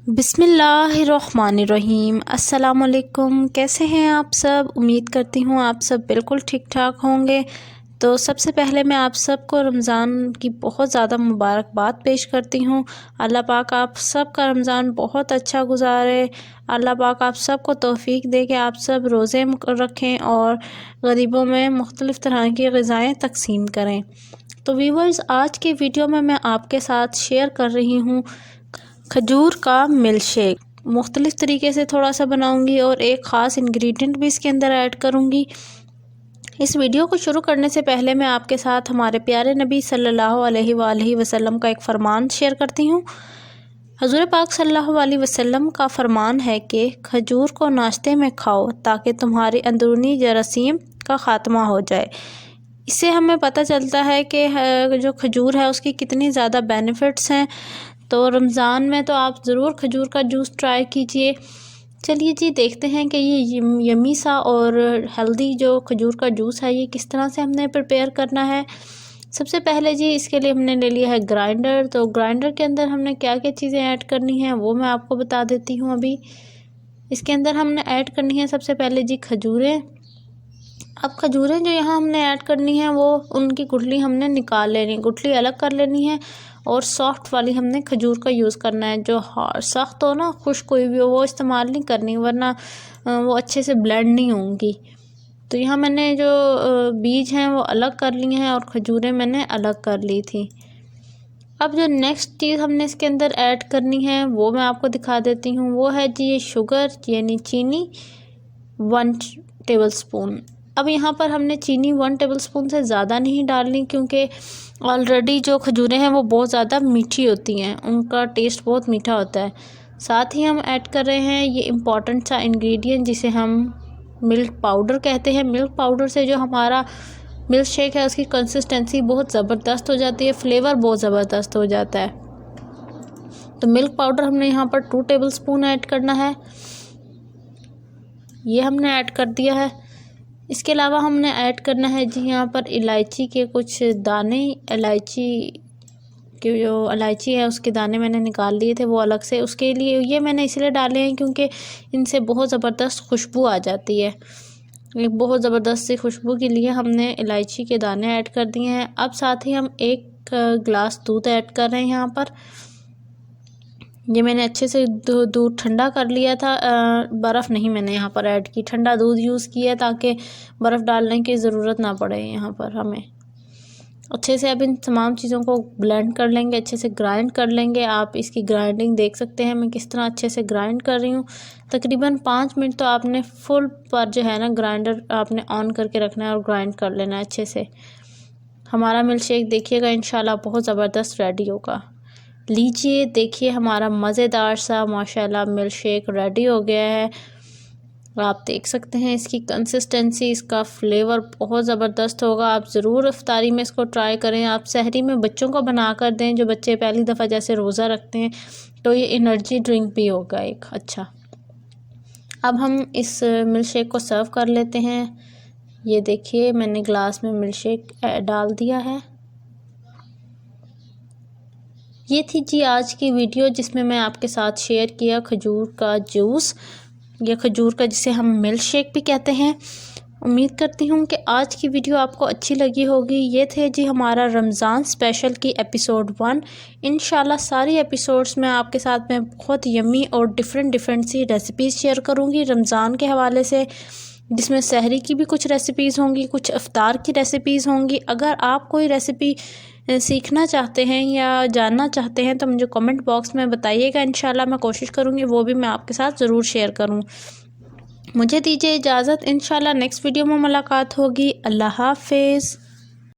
बिस्मिल्लाहिर्रहमानिर्रहीम। अस्सलामुअलैकुम। कैसे हैं आप सब? उम्मीद करती हूँ आप सब बिल्कुल ठीक ठाक होंगे। तो सबसे पहले मैं आप सबको रमज़ान की बहुत ज़्यादा मुबारकबाद पेश करती हूँ। अल्लाह पाक आप सब का रमज़ान बहुत अच्छा गुजारे। अल्लाह पाक आप सबको तौफ़ीक दे कि आप सब रोज़े रखें और गरीबों में मुख्तलिफ़ तरह की ग़िज़ाएँ तक़सीम करें। तो व्यूअर्स, आज की वीडियो में मैं आपके साथ शेयर कर रही हूँ खजूर का मिल्क शेक। मुख्तलिफ़ तरीके से थोड़ा सा बनाऊंगी और एक ख़ास इंग्रेडिएंट भी इसके अंदर ऐड करूंगी। इस वीडियो को शुरू करने से पहले मैं आपके साथ हमारे प्यारे नबी सल्लल्लाहु अलैहि वसल्लम का एक फ़रमान शेयर करती हूँ। हज़ूर पाक सल्लल्लाहु अलैहि वसल्लम का फ़रमान है कि खजूर को नाश्ते में खाओ ताकि तुम्हारी अंदरूनी जरासीम का ख़ात्मा हो जाए। इससे हमें पता चलता है कि जो खजूर है उसकी कितनी ज़्यादा बेनिफिट्स हैं। तो रमज़ान में तो आप ज़रूर खजूर का जूस ट्राई कीजिए। चलिए जी, देखते हैं कि ये यमी सा और हेल्दी जो खजूर का जूस है ये किस तरह से हमने प्रिपेयर करना है। सबसे पहले जी इसके लिए हमने ले लिया है ग्राइंडर। तो ग्राइंडर के अंदर हमने क्या क्या चीज़ें ऐड करनी है वो मैं आपको बता देती हूँ। अभी इसके अंदर हमने ऐड करनी है सबसे पहले जी खजूरें। अब खजूरें जो यहाँ हमने ऐड करनी है वो उनकी गुठली हमने निकाल लेनी, गुठली अलग कर लेनी है और सॉफ्ट वाली हमने खजूर का यूज़ करना है। जो सख्त हो ना, खुश्क कोई भी हो, वो इस्तेमाल नहीं करनी, वरना वो अच्छे से ब्लेंड नहीं होंगी। तो यहाँ मैंने जो बीज हैं वो अलग कर लिए हैं और खजूरें मैंने अलग कर ली थी। अब जो नेक्स्ट चीज़ हमने इसके अंदर ऐड करनी है वो मैं आपको दिखा देती हूँ। वो है जी ये शुगर यानी चीनी 1 टेबलस्पून। अब यहाँ पर हमने चीनी 1 टेबलस्पून से ज़्यादा नहीं डालनी, क्योंकि ऑलरेडी जो खजूरें हैं वो बहुत ज़्यादा मीठी होती हैं, उनका टेस्ट बहुत मीठा होता है। साथ ही हम ऐड कर रहे हैं ये इम्पॉर्टेंट सा इंग्रेडिएंट जिसे हम मिल्क पाउडर कहते हैं। मिल्क पाउडर से जो हमारा मिल्क शेक है उसकी कंसिस्टेंसी बहुत ज़बरदस्त हो जाती है, फ्लेवर बहुत ज़बरदस्त हो जाता है। तो मिल्क पाउडर हमने यहाँ पर 2 टेबलस्पून ऐड करना है, ये हमने ऐड कर दिया है। इसके अलावा हमने ऐड करना है जी यहाँ पर इलायची के कुछ दाने। इलायची के जो इलायची है उसके दाने मैंने निकाल लिए थे वो अलग से, उसके लिए ये मैंने इसलिए डाले हैं क्योंकि इनसे बहुत ज़बरदस्त खुशबू आ जाती है। एक बहुत ज़बरदस्त सी खुशबू के लिए हमने इलायची के दाने ऐड कर दिए हैं। अब साथ ही हम 1 गिलास दूध ऐड कर रहे हैं यहाँ पर। ये मैंने अच्छे से दूध ठंडा कर लिया था, बर्फ़ नहीं मैंने यहाँ पर ऐड की, ठंडा दूध यूज़ किया ताकि बर्फ़ डालने की ज़रूरत ना पड़े यहाँ पर हमें। अच्छे से अब इन तमाम चीज़ों को ब्लेंड कर लेंगे, अच्छे से ग्राइंड कर लेंगे। आप इसकी ग्राइंडिंग देख सकते हैं मैं किस तरह अच्छे से ग्राइंड कर रही हूँ। तकरीबन 5 मिनट तो आपने फुल पर जो है ना ग्राइंडर आपने ऑन करके रखना है और ग्राइंड कर लेना है अच्छे से। हमारा मिल्क शेक देखिएगा इंशाल्लाह बहुत ज़बरदस्त रेडी होगा। लीजिए देखिए हमारा मज़ेदार सा माशाल्लाह मिल्क शेक रेडी हो गया है। आप देख सकते हैं इसकी कंसिस्टेंसी, इसका फ्लेवर बहुत ज़बरदस्त होगा। आप ज़रूर इफ्तारी में इसको ट्राई करें। आप सहरी में बच्चों को बना कर दें, जो बच्चे पहली दफ़ा जैसे रोज़ा रखते हैं, तो ये एनर्जी ड्रिंक भी होगा एक अच्छा। अब हम इस मिल्क शेक को सर्व कर लेते हैं। ये देखिए मैंने ग्लास में मिल्क शेक डाल दिया है। ये थी जी आज की वीडियो जिसमें मैं आपके साथ शेयर किया खजूर का जूस या खजूर का जिसे हम मिल्क शेक भी कहते हैं। उम्मीद करती हूँ कि आज की वीडियो आपको अच्छी लगी होगी। ये थे जी हमारा रमज़ान स्पेशल की एपिसोड 1। इंशाल्लाह सारी एपिसोड्स में आपके साथ मैं बहुत यम्मी और डिफरेंट सी रेसिपीज़ शेयर करूँगी रमज़ान के हवाले से, जिसमें सहरी की भी कुछ रेसिपीज़ होंगी, कुछ इफ्तार की रेसिपीज़ होंगी। अगर आप कोई रेसिपी सीखना चाहते हैं या जानना चाहते हैं तो मुझे कमेंट बॉक्स में बताइएगा। इंशाल्लाह मैं कोशिश करूँगी वो भी मैं आपके साथ ज़रूर शेयर करूँ। मुझे दीजिए इजाज़त, इंशाल्लाह नेक्स्ट वीडियो में मुलाकात होगी। अल्लाह हाफ़िज़।